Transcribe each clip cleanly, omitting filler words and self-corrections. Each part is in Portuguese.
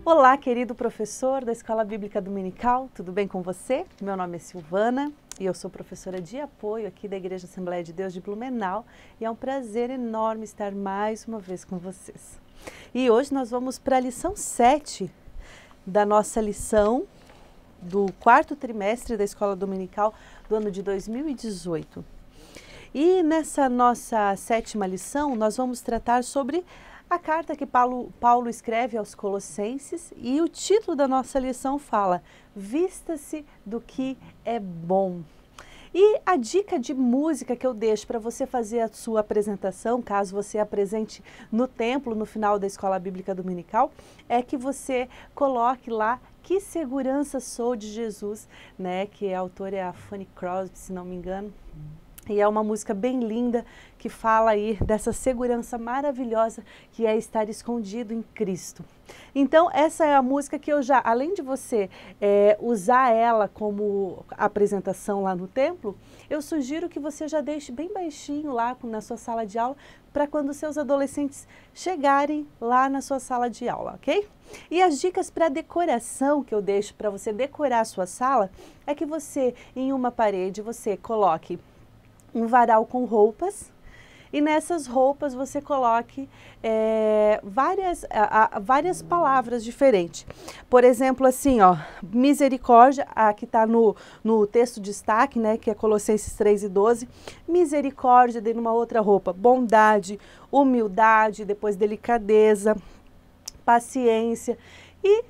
Olá, querido professor da Escola Bíblica Dominical, tudo bem com você? Meu nome é Silvana e eu sou professora de apoio aqui da Igreja Assembleia de Deus de Blumenau e é um prazer enorme estar mais uma vez com vocês. E hoje nós vamos para a lição 7 da nossa lição do quarto trimestre da Escola Dominical do ano de 2018. E nessa nossa sétima lição nós vamos tratar sobre a carta que Paulo escreve aos Colossenses e o título da nossa lição fala: Vista-se do que é bom. E a dica de música que eu deixo para você fazer a sua apresentação, caso você apresente no templo, no final da Escola Bíblica Dominical, é que você coloque lá Que Segurança Sou de Jesus, né? Que a autora é a Fanny Crosby, se não me engano. E é uma música bem linda que fala aí dessa segurança maravilhosa que é estar escondido em Cristo. Então essa é a música que eu já, além de você usar ela como apresentação lá no templo, eu sugiro que você já deixe bem baixinho lá na sua sala de aula para quando seus adolescentes chegarem lá na sua sala de aula, ok? E as dicas para decoração que eu deixo para você decorar a sua sala é que você, em uma parede, você coloque um varal com roupas, e nessas roupas você coloque várias palavras diferentes. Por exemplo, assim, ó, misericórdia, aqui está no texto de destaque, né, que é Colossenses 3:12, misericórdia, dentro de uma outra roupa, bondade, humildade, depois delicadeza, paciência e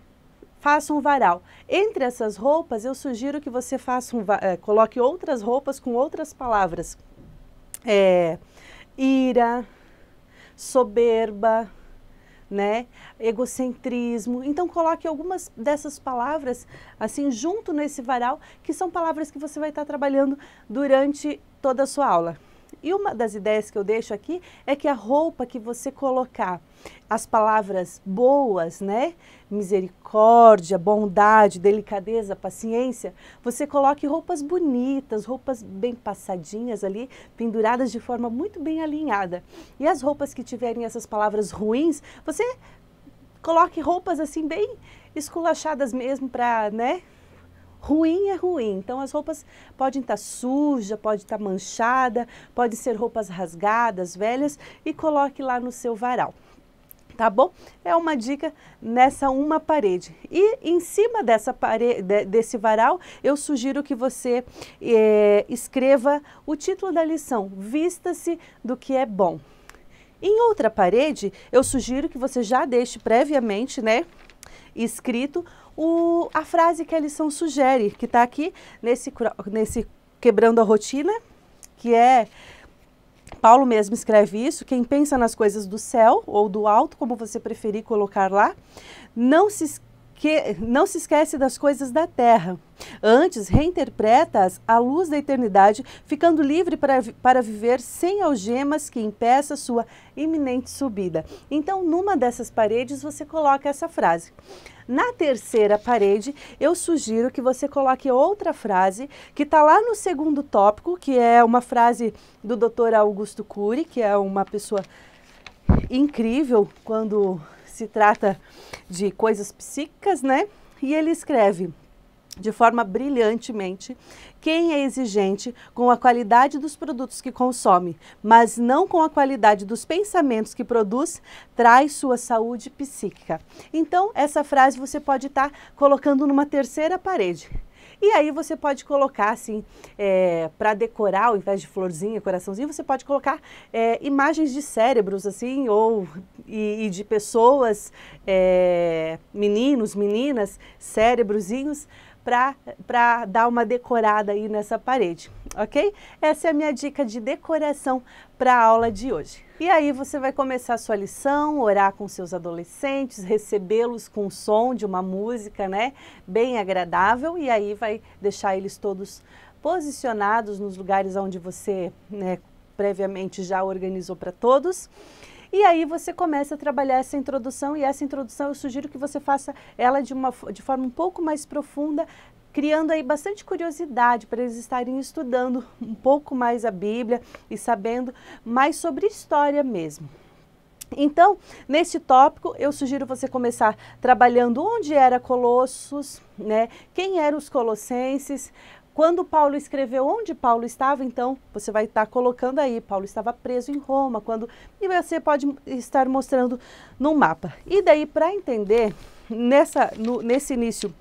faça um varal. Entre essas roupas, eu sugiro que você faça coloque outras roupas com outras palavras. Ira, soberba, né? Egocentrismo. Então, coloque algumas dessas palavras assim junto nesse varal, que são palavras que você vai estar trabalhando durante toda a sua aula. E uma das ideias que eu deixo aqui é que a roupa que você colocar as palavras boas, né? Misericórdia, bondade, delicadeza, paciência, você coloque roupas bonitas, roupas bem passadinhas ali, penduradas de forma muito bem alinhada. E as roupas que tiverem essas palavras ruins, você coloque roupas assim bem esculachadas mesmo para, né? Ruim é ruim, então as roupas podem estar sujas, pode estar manchada, pode ser roupas rasgadas, velhas, e coloque lá no seu varal, tá bom? É uma dica nessa uma parede. E em cima dessa parede, desse varal, eu sugiro que você escreva o título da lição, Vista-se do que é bom. Em outra parede, eu sugiro que você já deixe previamente, né, escrito a frase que a lição sugere, que está aqui nesse Quebrando a Rotina, que é, Paulo mesmo escreve isso: quem pensa nas coisas do céu ou do alto, como você preferir colocar lá, não se esquece das coisas da terra. Antes, reinterpreta-as à luz da eternidade, ficando livre para viver sem algemas que impeça sua iminente subida. Então, numa dessas paredes, você coloca essa frase. Na terceira parede, eu sugiro que você coloque outra frase que está lá no segundo tópico, que é uma frase do Dr. Augusto Cury, que é uma pessoa incrível quando se trata de coisas psíquicas, né? E ele escreve de forma brilhantemente: quem é exigente com a qualidade dos produtos que consome, mas não com a qualidade dos pensamentos que produz, traz sua saúde psíquica. Então, essa frase você pode estar colocando numa terceira parede. E aí você pode colocar assim, para decorar, ao invés de florzinha, coraçãozinho, você pode colocar imagens de cérebros assim, e de pessoas, meninos, meninas, cérebrozinhos, para dar uma decorada aí nessa parede, ok? Essa é a minha dica de decoração para a aula de hoje. E aí você vai começar a sua lição, orar com seus adolescentes, recebê-los com o som de uma música, né, bem agradável, e aí vai deixar eles todos posicionados nos lugares onde você, né, previamente já organizou para todos. E aí você começa a trabalhar essa introdução, e essa introdução eu sugiro que você faça ela de forma um pouco mais profunda, criando aí bastante curiosidade para eles estarem estudando um pouco mais a Bíblia e sabendo mais sobre história mesmo. Então, nesse tópico, eu sugiro você começar trabalhando onde era Colossos, né? Quem eram os colossenses, quando Paulo escreveu, onde Paulo estava, então você vai estar colocando aí, Paulo estava preso em Roma, e você pode estar mostrando no mapa. E daí, para entender, nesse início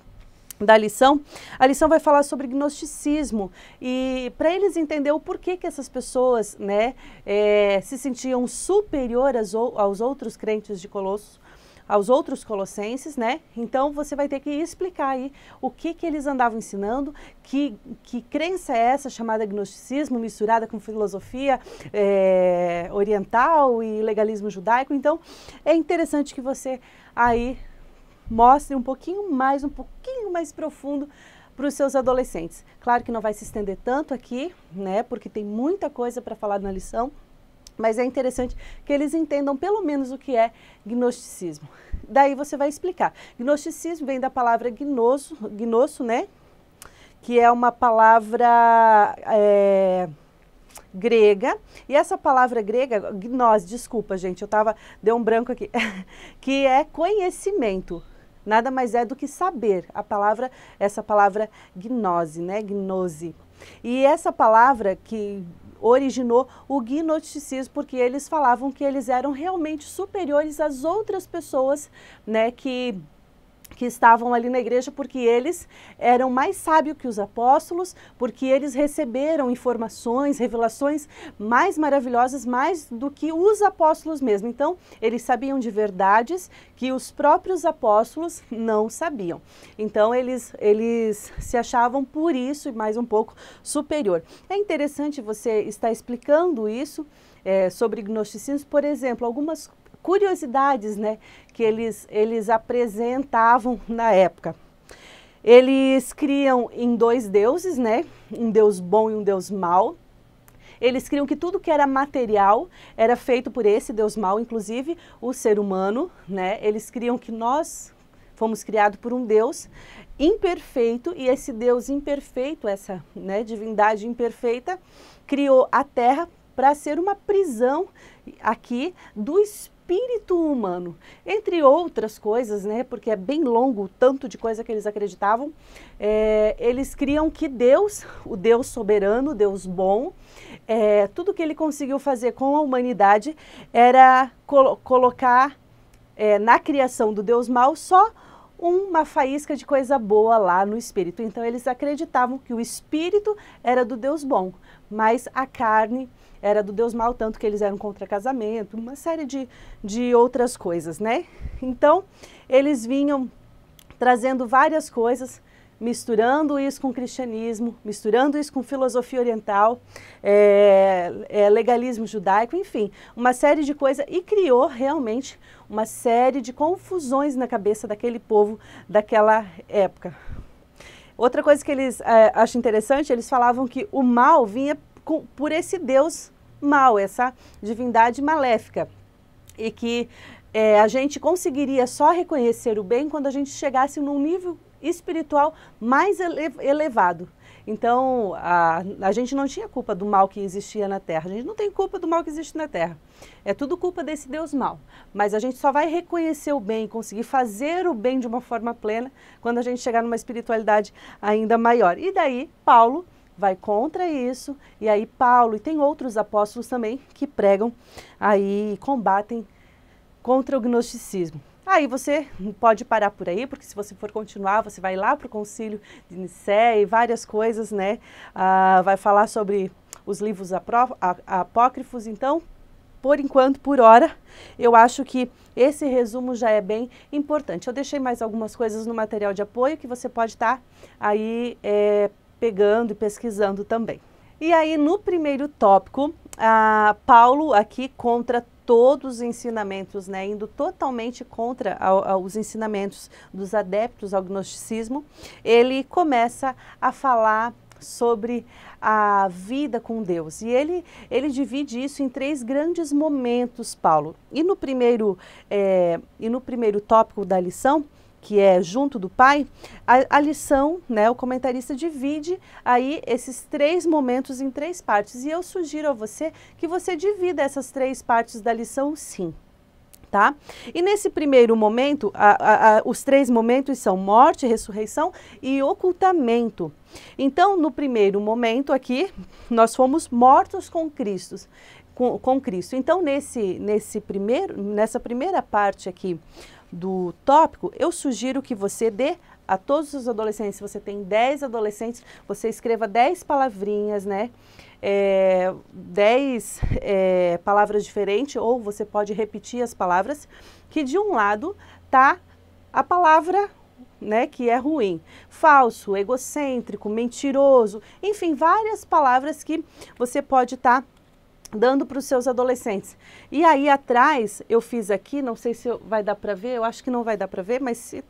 da lição, a lição vai falar sobre gnosticismo e para eles entender o porquê que essas pessoas, né, se sentiam superiores aos outros crentes de Colossos, aos outros colossenses, né? Então você vai ter que explicar aí o que eles andavam ensinando, que crença é essa chamada gnosticismo misturada com filosofia oriental e legalismo judaico. Então é interessante que você aí mostre um pouquinho mais profundo para os seus adolescentes. Claro que não vai se estender tanto aqui, né, porque tem muita coisa para falar na lição, mas é interessante que eles entendam pelo menos o que é gnosticismo. Daí você vai explicar. Gnosticismo vem da palavra gnosso, né, que é uma palavra grega, e essa palavra grega, gnose, desculpa gente, deu um branco aqui, que é conhecimento. Nada mais é do que saber, essa palavra gnose, né, gnose. E essa palavra que originou o gnosticismo, porque eles falavam que eles eram realmente superiores às outras pessoas, né, que estavam ali na igreja, porque eles eram mais sábios que os apóstolos, porque eles receberam informações, revelações mais maravilhosas, mais do que os apóstolos mesmo. Então, eles sabiam de verdades que os próprios apóstolos não sabiam. Então, eles se achavam por isso e mais um pouco superior. É interessante você estar explicando isso sobre gnosticismo, por exemplo, algumas curiosidades, né, que eles apresentavam na época. Eles criam em dois deuses, né, um Deus bom e um Deus mau. Eles criam que tudo que era material era feito por esse Deus mau, inclusive o ser humano, né. Eles criam que nós fomos criados por um Deus imperfeito, e esse Deus imperfeito, essa, né, divindade imperfeita, criou a terra para ser uma prisão aqui do espírito humano, entre outras coisas, né, porque é bem longo o tanto de coisa que eles acreditavam. Eles criam que Deus, o Deus soberano, Deus bom, tudo que ele conseguiu fazer com a humanidade era colocar na criação do Deus mau só uma faísca de coisa boa lá no espírito. Então eles acreditavam que o espírito era do Deus bom, mas a carne era do Deus mau, tanto que eles eram contra casamento, uma série de outras coisas, né? Então, eles vinham trazendo várias coisas, misturando isso com cristianismo, misturando isso com filosofia oriental, legalismo judaico, enfim, uma série de coisas, e criou realmente uma série de confusões na cabeça daquele povo daquela época. Outra coisa que eles acham interessante, eles falavam que o mal vinha por esse Deus mal, essa divindade maléfica, e que a gente conseguiria só reconhecer o bem quando a gente chegasse num nível espiritual mais elevado. Então, a gente não tinha culpa do mal que existia na Terra, a gente não tem culpa do mal que existe na Terra, é tudo culpa desse Deus mal, mas a gente só vai reconhecer o bem, conseguir fazer o bem de uma forma plena, quando a gente chegar numa espiritualidade ainda maior. E daí, Paulo vai contra isso, e aí Paulo, e tem outros apóstolos também que pregam aí, combatem contra o gnosticismo. Aí você pode parar por aí, porque se você for continuar, você vai lá para o Concílio de Nicéia e várias coisas, né? Vai falar sobre os livros apócrifos. Então, por enquanto, por hora, eu acho que esse resumo já é bem importante. Eu deixei mais algumas coisas no material de apoio que você pode estar aí pegando e pesquisando também. E aí, no primeiro tópico, Paulo aqui contra todos os ensinamentos, né, indo totalmente contra os ensinamentos dos adeptos ao gnosticismo, ele começa a falar sobre a vida com Deus. E ele divide isso em 3 grandes momentos, Paulo. E no primeiro tópico da lição, que é junto do Pai, a lição, né, o comentarista divide aí esses 3 momentos em 3 partes. E eu sugiro a você que você divida essas 3 partes da lição, sim. Tá? E nesse primeiro momento, os 3 momentos são morte, ressurreição e ocultamento. Então, no primeiro momento aqui, nós fomos mortos com Cristo. Com Cristo. Então, nessa primeira parte aqui do tópico, eu sugiro que você dê a todos os adolescentes, se você tem 10 adolescentes, você escreva 10 palavrinhas, né? 10 palavras diferentes, ou você pode repetir as palavras, que de um lado tá a palavra, né, que é ruim, falso, egocêntrico, mentiroso, enfim, várias palavras que você pode estar dando para os seus adolescentes. E aí atrás, eu fiz aqui, não sei se vai dar para ver, eu acho que não vai dar para ver, mas se...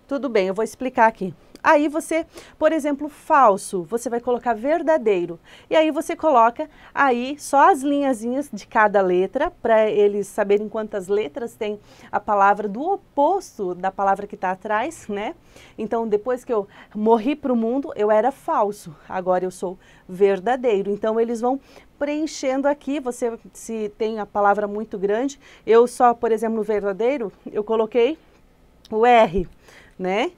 tudo bem, eu vou explicar aqui. Aí você, por exemplo, falso, você vai colocar verdadeiro. E aí você coloca aí só as linhazinhas de cada letra, para eles saberem quantas letras tem a palavra do oposto da palavra que está atrás, né? Então, depois que eu morri para o mundo, eu era falso. Agora eu sou verdadeiro. Então, eles vão preenchendo aqui. Você, se tem a palavra muito grande, eu só, por exemplo, no verdadeiro, eu coloquei o R, né?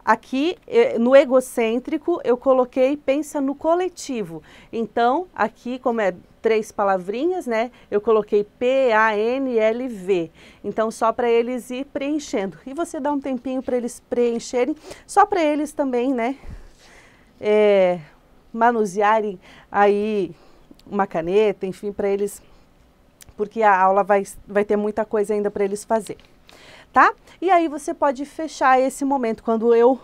Aqui, no egocêntrico, eu coloquei pensa no coletivo. Então, aqui, como é 3 palavrinhas, né? Eu coloquei P-A-N-L-V. Então, só para eles ir preenchendo. E você dá um tempinho para eles preencherem, só para eles também, né? Manusearem aí uma caneta, enfim, para eles... porque a aula vai ter muita coisa ainda para eles fazer. Tá? E aí você pode fechar esse momento, quando eu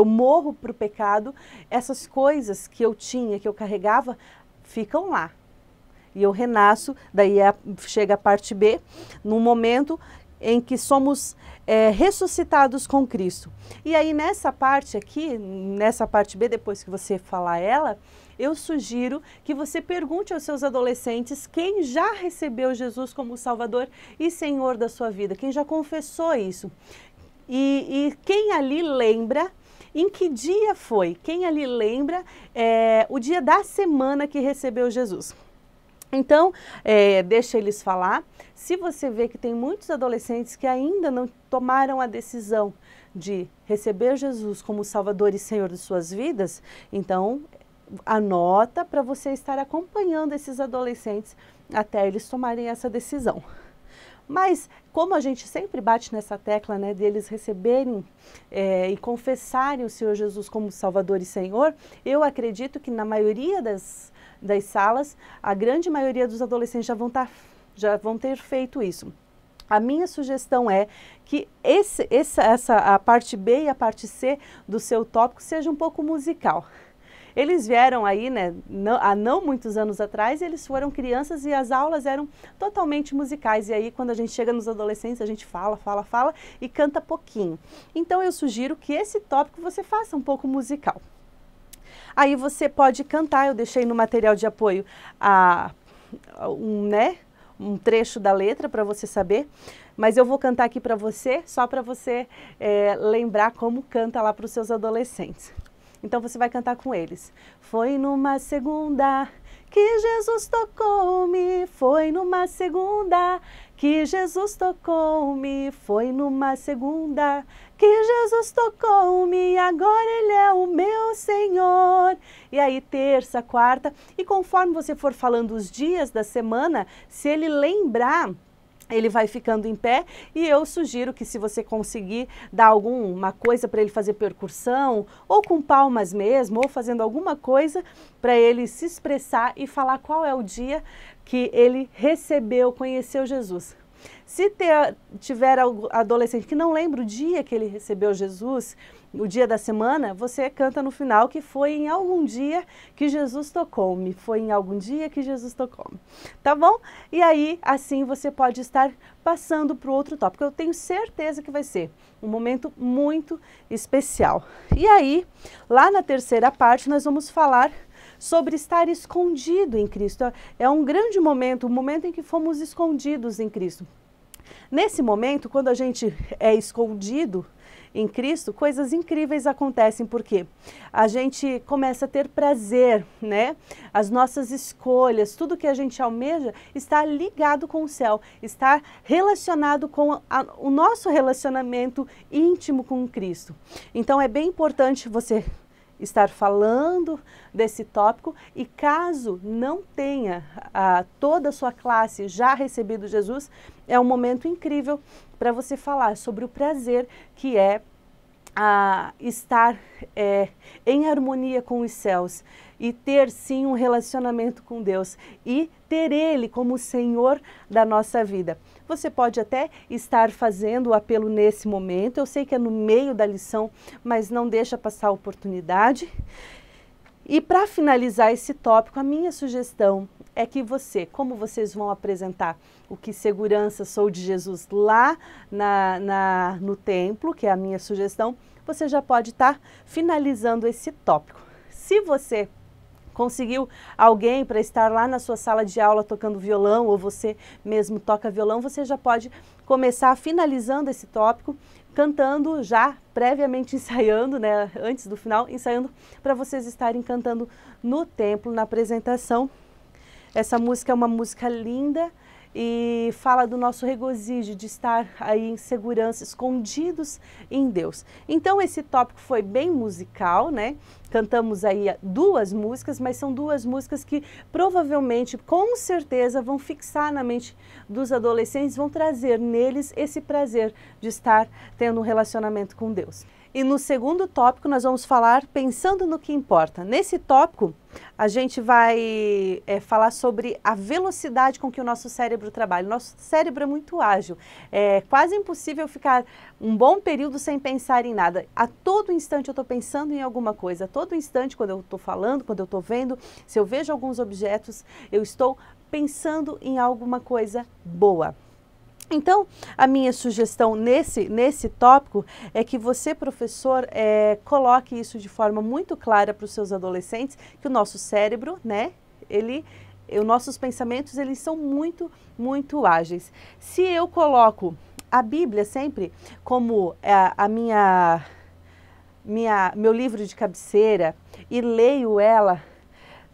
morro para o pecado, essas coisas que eu tinha, que eu carregava, ficam lá. E eu renasço, daí chega a parte B, no momento em que somos ressuscitados com Cristo. E aí nessa parte aqui, nessa parte B, depois que você falar ela, eu sugiro que você pergunte aos seus adolescentes quem já recebeu Jesus como Salvador e Senhor da sua vida, quem já confessou isso. E quem ali lembra em que dia foi, quem ali lembra o dia da semana que recebeu Jesus. Então, deixa eles falar. Se você vê que tem muitos adolescentes que ainda não tomaram a decisão de receber Jesus como Salvador e Senhor de suas vidas, então anota para você estar acompanhando esses adolescentes até eles tomarem essa decisão. Mas, como a gente sempre bate nessa tecla, né, deles receberem e confessarem o Senhor Jesus como Salvador e Senhor, eu acredito que na maioria das salas, a grande maioria dos adolescentes já vão ter feito isso. A minha sugestão é que a parte B e a parte C do seu tópico seja um pouco musical. Eles vieram aí, né, há não muitos anos atrás, eles foram crianças e as aulas eram totalmente musicais. E aí, quando a gente chega nos adolescentes, a gente fala e canta pouquinho. Então, eu sugiro que esse tópico você faça um pouco musical. Aí você pode cantar, eu deixei no material de apoio um trecho da letra para você saber, mas eu vou cantar aqui para você, só para você lembrar como canta lá para os seus adolescentes. Então você vai cantar com eles. Foi numa segunda que Jesus tocou-me, foi numa segunda que Jesus tocou-me, foi numa segunda que Jesus tocou-me, agora Ele é o meu Senhor. E aí terça, quarta, e conforme você for falando os dias da semana, se ele lembrar, ele vai ficando em pé, e eu sugiro que se você conseguir dar alguma coisa para ele fazer percussão, ou com palmas mesmo, ou fazendo alguma coisa para ele se expressar e falar qual é o dia que ele conheceu Jesus. Se tiver adolescente que não lembra o dia que ele recebeu Jesus, o dia da semana, você canta no final que foi em algum dia que Jesus tocou-me. Foi em algum dia que Jesus tocou-me. Tá bom? E aí, assim, você pode estar passando para o outro tópico. Eu tenho certeza que vai ser um momento muito especial. E aí, lá na terceira parte, nós vamos falar sobre estar escondido em Cristo. É um grande momento, o momento em que fomos escondidos em Cristo. Nesse momento, quando a gente é escondido em Cristo, coisas incríveis acontecem, porque a gente começa a ter prazer, né? As nossas escolhas, tudo que a gente almeja está ligado com o céu, está relacionado com o nosso relacionamento íntimo com Cristo. Então é bem importante você estar falando desse tópico, e caso não tenha toda a sua classe já recebido Jesus, é um momento incrível para você falar sobre o prazer que é estar em harmonia com os céus e ter sim um relacionamento com Deus e ter Ele como o Senhor da nossa vida. Você pode até estar fazendo o apelo nesse momento, eu sei que é no meio da lição, mas não deixa passar a oportunidade. E para finalizar esse tópico, a minha sugestão é que como vocês vão apresentar o que segurança sou de Jesus lá no templo, que é a minha sugestão, você já pode estar finalizando esse tópico. Se você conseguiu alguém para estar lá na sua sala de aula tocando violão, ou você mesmo toca violão, você já pode começar finalizando esse tópico, cantando já, previamente ensaiando, né, antes do final, ensaiando para vocês estarem cantando no templo, na apresentação. Essa música é uma música linda e fala do nosso regozijo de estar aí em segurança, escondidos em Deus. Então esse tópico foi bem musical, né? Cantamos aí 2 músicas, mas são 2 músicas que provavelmente, com certeza, vão fixar na mente dos adolescentes, vão trazer neles esse prazer de estar tendo um relacionamento com Deus. E no segundo tópico nós vamos falar pensando no que importa. Nesse tópico a gente vai falar sobre a velocidade com que o nosso cérebro trabalha. O nosso cérebro é muito ágil, é quase impossível ficar um bom período sem pensar em nada. A todo instante eu estou pensando em alguma coisa, a todo instante quando eu estou falando, quando eu estou vendo, se eu vejo alguns objetos, eu estou pensando em alguma coisa boa. Então, a minha sugestão nesse tópico é que você, professor, coloque isso de forma muito clara para os seus adolescentes, que o nosso cérebro, né, os nossos pensamentos, eles são muito, muito ágeis. Se eu coloco a Bíblia sempre como meu livro de cabeceira e leio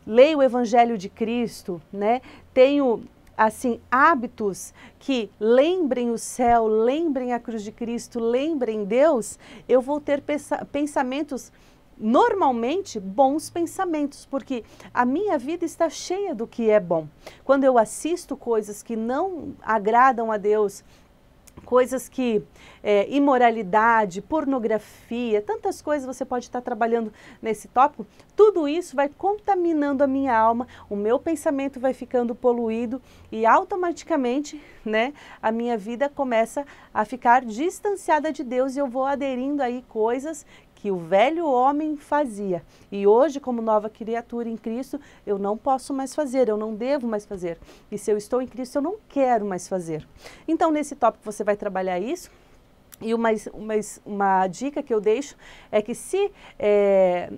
leio o Evangelho de Cristo, né, tenho assim, hábitos que lembrem o céu, lembrem a cruz de Cristo, lembrem Deus, eu vou ter pensamentos, normalmente, bons pensamentos, porque a minha vida está cheia do que é bom. Quando eu assisto coisas que não agradam a Deus, coisas que, imoralidade, pornografia, tantas coisas você pode estar trabalhando nesse tópico, tudo isso vai contaminando a minha alma, o meu pensamento vai ficando poluído e automaticamente, né, a minha vida começa a ficar distanciada de Deus e eu vou aderindo aí coisas que o velho homem fazia. E hoje, como nova criatura em Cristo, eu não posso mais fazer, eu não devo mais fazer. E se eu estou em Cristo, eu não quero mais fazer. Então, nesse tópico, você vai trabalhar isso. E uma dica que eu deixo é que se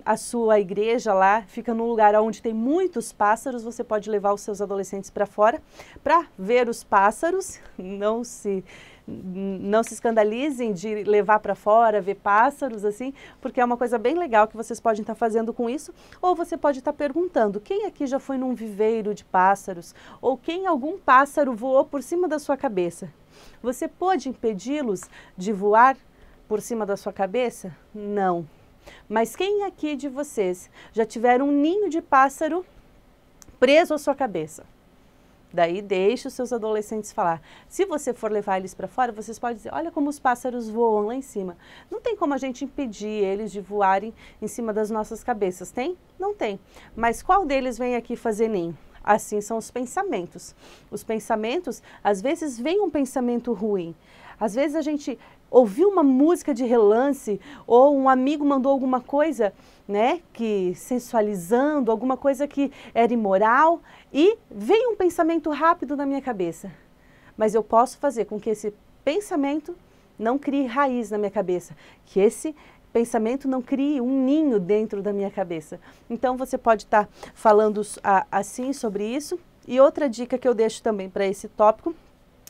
a sua igreja lá fica num lugar onde tem muitos pássaros, você pode levar os seus adolescentes para fora para ver os pássaros, não se escandalizem de levar para fora, ver pássaros, assim, porque é uma coisa bem legal que vocês podem estar fazendo com isso, ou você pode estar perguntando, quem aqui já foi num viveiro de pássaros, ou quem algum pássaro voou por cima da sua cabeça? Você pode impedi-los de voar por cima da sua cabeça? Não. Mas quem aqui de vocês já tiveram um ninho de pássaro preso à sua cabeça? Daí deixe os seus adolescentes falar. Se você for levar eles para fora, vocês podem dizer, olha como os pássaros voam lá em cima. Não tem como a gente impedir eles de voarem em cima das nossas cabeças, tem? Não tem. Mas qual deles vem aqui fazer ninho? Assim são os pensamentos. Os pensamentos, às vezes vem um pensamento ruim. Às vezes a gente ouviu uma música de relance ou um amigo mandou alguma coisa, né, que sensualizando, alguma coisa que era imoral e veio um pensamento rápido na minha cabeça. Mas eu posso fazer com que esse pensamento não crie raiz na minha cabeça, que esse pensamento não crie um ninho dentro da minha cabeça. Então você pode estar falando assim sobre isso. E outra dica que eu deixo também para esse tópico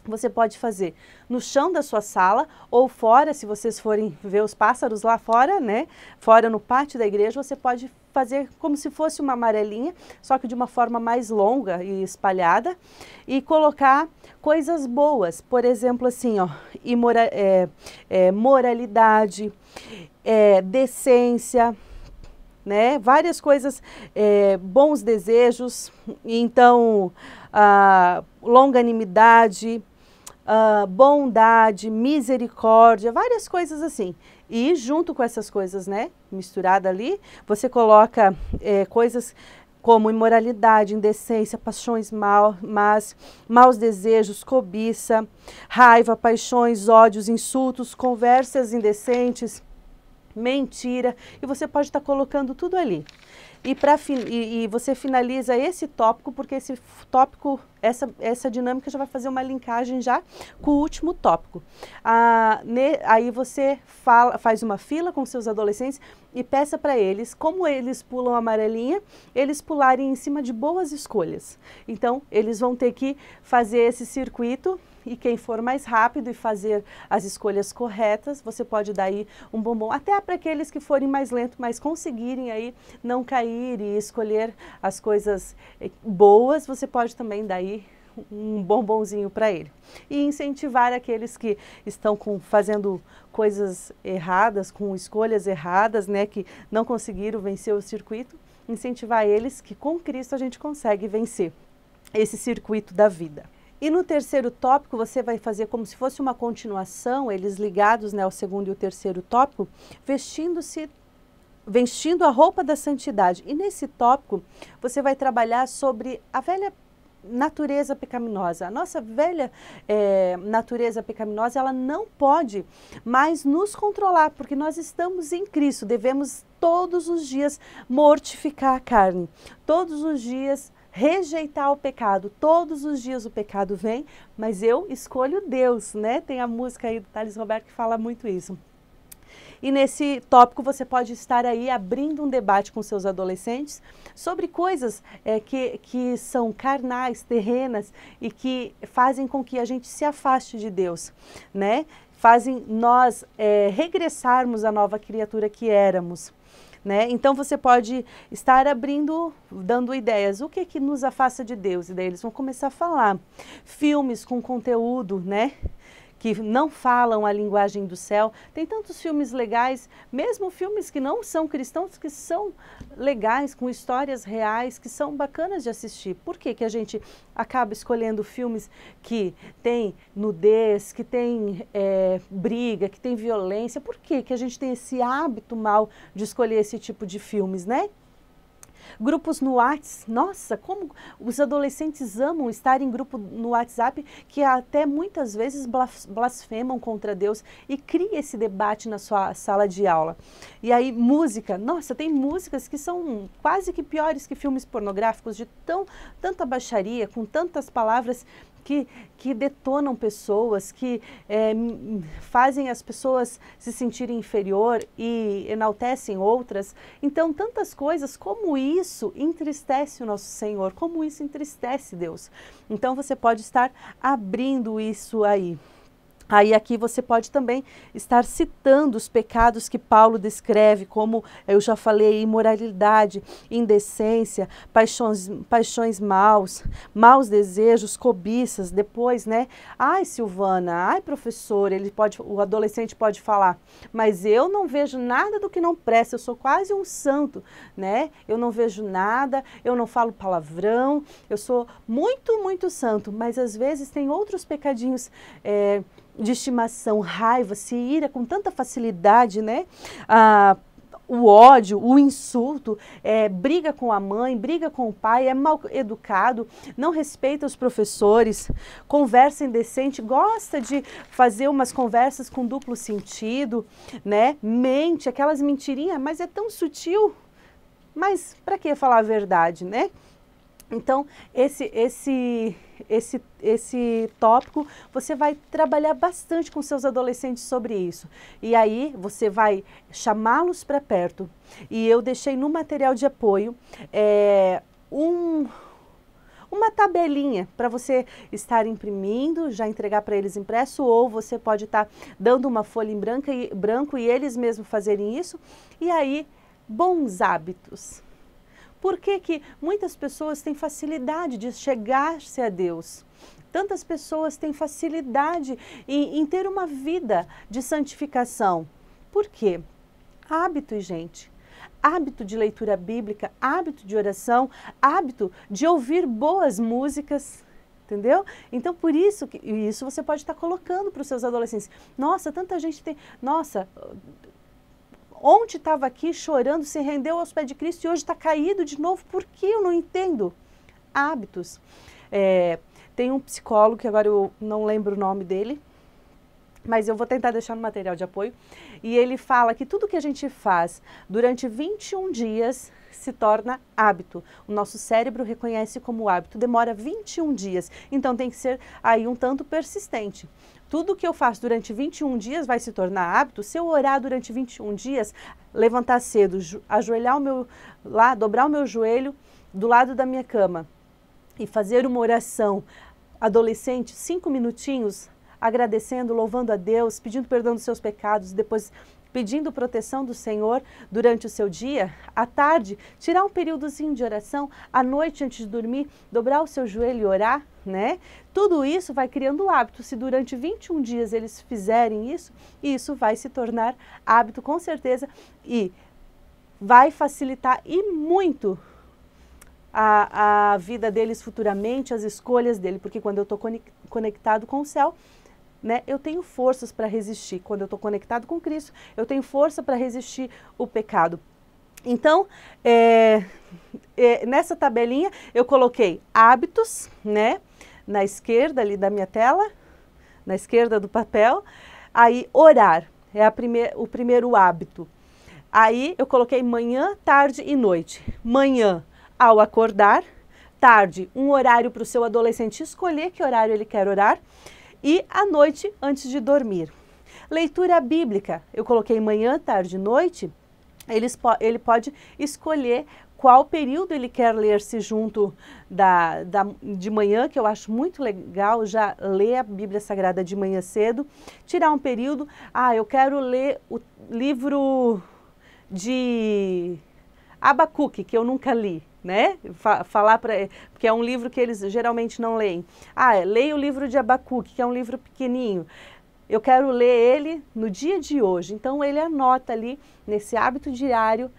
você pode fazer no chão da sua sala ou fora, se vocês forem ver os pássaros lá fora, né? Fora no pátio da igreja, você pode fazer como se fosse uma amarelinha, só que de uma forma mais longa e espalhada, e colocar coisas boas, por exemplo, assim, ó, moralidade, decência, né? Várias coisas, bons desejos, então, longanimidade, bondade, misericórdia, várias coisas assim. E junto com essas coisas, né, misturada ali, você coloca coisas como imoralidade, indecência, paixões maus desejos, cobiça, raiva, paixões, ódios, insultos, conversas indecentes, mentira, e você pode estar colocando tudo ali. E você finaliza esse tópico, porque esse tópico, essa dinâmica já vai fazer uma linkagem já com o último tópico. Aí você faz uma fila com seus adolescentes e peça para eles, como eles pulam a amarelinha, eles pularem em cima de boas escolhas. Então, eles vão ter que fazer esse circuito. E quem for mais rápido e fazer as escolhas corretas, você pode dar aí um bombom. Até para aqueles que forem mais lentos, mas conseguirem aí não cair e escolher as coisas boas, você pode também dar aí um bombonzinho para ele. E incentivar aqueles que estão fazendo coisas erradas, com escolhas erradas, né, que não conseguiram vencer o circuito, incentivar eles que com Cristo a gente consegue vencer esse circuito da vida. E no terceiro tópico, você vai fazer como se fosse uma continuação, eles ligados, né, ao segundo e o terceiro tópico, vestindo a roupa da santidade. E nesse tópico, você vai trabalhar sobre a velha natureza pecaminosa. A nossa velha natureza pecaminosa, ela não pode mais nos controlar, porque nós estamos em Cristo. Devemos todos os dias mortificar a carne, todos os dias rejeitar o pecado. Todos os dias o pecado vem, mas eu escolho Deus, né? Tem a música aí do Thales Roberto que fala muito isso. E nesse tópico você pode estar aí abrindo um debate com seus adolescentes sobre coisas que são carnais, terrenas e que fazem com que a gente se afaste de Deus, né? Fazem nós regressarmos à nova criatura que éramos. Né? Então você pode estar dando ideias, o que nos afasta de Deus? E daí eles vão começar a falar. Filmes com conteúdo, né, que não falam a linguagem do céu. Tem tantos filmes legais, mesmo filmes que não são cristãos, que são legais, com histórias reais, que são bacanas de assistir. Por que que a gente acaba escolhendo filmes que tem nudez, que tem briga, que tem violência? Por que que a gente tem esse hábito mal de escolher esse tipo de filmes, né? Grupos no WhatsApp, nossa, como os adolescentes amam estar em grupo no WhatsApp que até muitas vezes blasfemam contra Deus e cria esse debate na sua sala de aula. E aí música, nossa, tem músicas que são quase que piores que filmes pornográficos, de tanta baixaria, com tantas palavras que detonam pessoas, que fazem as pessoas se sentirem inferior e enaltecem outras. Então, tantas coisas, como isso entristece o nosso Senhor, como isso entristece Deus. Então, você pode estar abrindo isso aí. Aí aqui você pode também estar citando os pecados que Paulo descreve, como eu já falei, imoralidade, indecência, paixões maus desejos, cobiças. Depois, né? Ai, Silvana, ai, professor, o adolescente pode falar, mas eu não vejo nada do que não presta, eu sou quase um santo, né? Eu não vejo nada, eu não falo palavrão, eu sou muito, muito santo, mas às vezes tem outros pecadinhos de estimação, raiva, se ira com tanta facilidade, né? O ódio, o insulto, briga com a mãe, briga com o pai, é mal educado, não respeita os professores, conversa indecente, gosta de fazer umas conversas com duplo sentido, né? Mente, aquelas mentirinhas, mas é tão sutil. Mas para que falar a verdade, né? Então, esse tópico, você vai trabalhar bastante com seus adolescentes sobre isso. E aí, você vai chamá-los para perto. E eu deixei no material de apoio uma tabelinha para você estar imprimindo, já entregar para eles impresso, ou você pode estar dando uma folha em branco e eles mesmos fazerem isso. E aí, bons hábitos. Por que que muitas pessoas têm facilidade de chegar-se a Deus? Tantas pessoas têm facilidade em ter uma vida de santificação. Por quê? Hábito, gente. Hábito de leitura bíblica, hábito de oração, hábito de ouvir boas músicas, entendeu? Então, por isso, isso você pode estar colocando para os seus adolescentes. Nossa, tanta gente tem... Nossa, ontem estava aqui chorando, se rendeu aos pés de Cristo e hoje está caído de novo. Por que? Eu não entendo. Hábitos. Tem um psicólogo, que agora eu não lembro o nome dele, mas eu vou tentar deixar no material de apoio, e ele fala que tudo que a gente faz durante 21 dias se torna hábito. O nosso cérebro reconhece como hábito, demora 21 dias, então tem que ser aí um tanto persistente. Tudo que eu faço durante 21 dias vai se tornar hábito. Se eu orar durante 21 dias, levantar cedo, ajoelhar dobrar o meu joelho do lado da minha cama e fazer uma oração adolescente, 5 minutinhos, agradecendo, louvando a Deus, pedindo perdão dos seus pecados, depois pedindo proteção do Senhor durante o seu dia, à tarde, tirar um períodozinho de oração, à noite antes de dormir, dobrar o seu joelho e orar, né? Tudo isso vai criando hábito. Se durante 21 dias eles fizerem isso vai se tornar hábito com certeza e vai facilitar e muito a vida deles futuramente, as escolhas dele, porque quando eu estou conectado com o céu, né, eu tenho forças para resistir. Quando eu estou conectado com Cristo, eu tenho força para resistir o pecado. Então, nessa tabelinha, eu coloquei hábitos, né, na esquerda ali da minha tela, na esquerda do papel. Aí, orar é o primeiro hábito. Aí, eu coloquei manhã, tarde e noite. Manhã, ao acordar. Tarde, um horário para o seu adolescente escolher que horário ele quer orar. E à noite, antes de dormir. Leitura bíblica, eu coloquei manhã, tarde e noite. Ele pode escolher qual período ele quer ler-se junto de manhã, que eu acho muito legal, já ler a Bíblia Sagrada de manhã cedo. Tirar um período, eu quero ler o livro de Abacuque, que eu nunca li. Né? Porque é um livro que eles geralmente não leem. Leia o livro de Abacuque, que é um livro pequenininho. Eu quero ler ele no dia de hoje. Então ele anota ali, nesse hábito diário,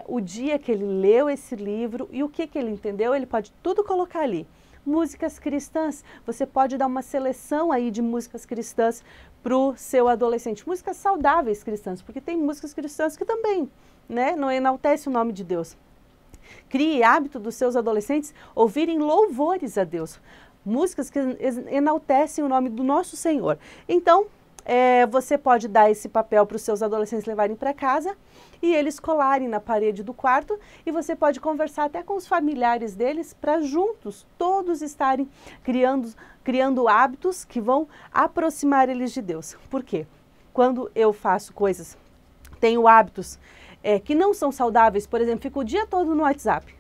o dia que ele leu esse livro e o que ele entendeu, ele pode tudo colocar ali. Músicas cristãs, você pode dar uma seleção aí de músicas cristãs para o seu adolescente. Músicas saudáveis cristãs, porque tem músicas cristãs que também, né, não enaltecem o nome de Deus. Crie hábito dos seus adolescentes ouvirem louvores a Deus. Músicas que enaltecem o nome do nosso Senhor. Então, você pode dar esse papel para os seus adolescentes levarem para casa e eles colarem na parede do quarto, e você pode conversar até com os familiares deles para juntos, todos estarem criando hábitos que vão aproximar eles de Deus. Por quê? Quando eu faço coisas, tenho hábitos que não são saudáveis, por exemplo, fico o dia todo no WhatsApp.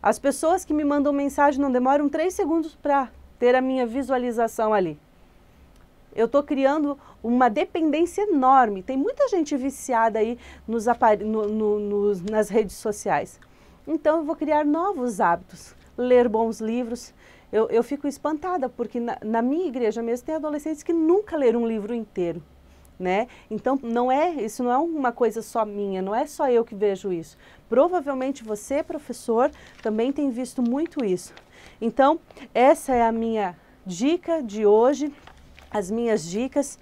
As pessoas que me mandam mensagem não demoram 3 segundos para ter a minha visualização ali. Eu estou criando uma dependência enorme. Tem muita gente viciada aí nas redes sociais. Então eu vou criar novos hábitos, ler bons livros. Eu fico espantada, porque na minha igreja mesmo tem adolescentes que nunca leram um livro inteiro. Né? Então, isso não é uma coisa só minha, não é só eu que vejo isso. Provavelmente você, professor, também tem visto muito isso. Então, essa é a minha dica de hoje, as minhas dicas.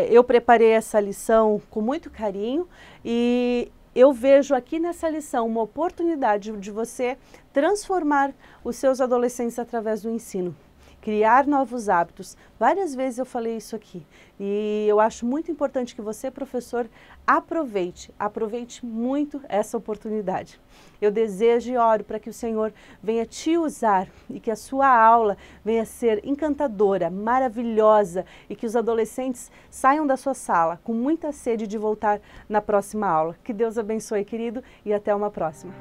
Eu preparei essa lição com muito carinho e eu vejo aqui nessa lição uma oportunidade de você transformar os seus adolescentes através do ensino. Criar novos hábitos. Várias vezes eu falei isso aqui e eu acho muito importante que você, professor, aproveite muito essa oportunidade. Eu desejo e oro para que o Senhor venha te usar e que a sua aula venha ser encantadora, maravilhosa e que os adolescentes saiam da sua sala com muita sede de voltar na próxima aula. Que Deus abençoe, querido, e até uma próxima.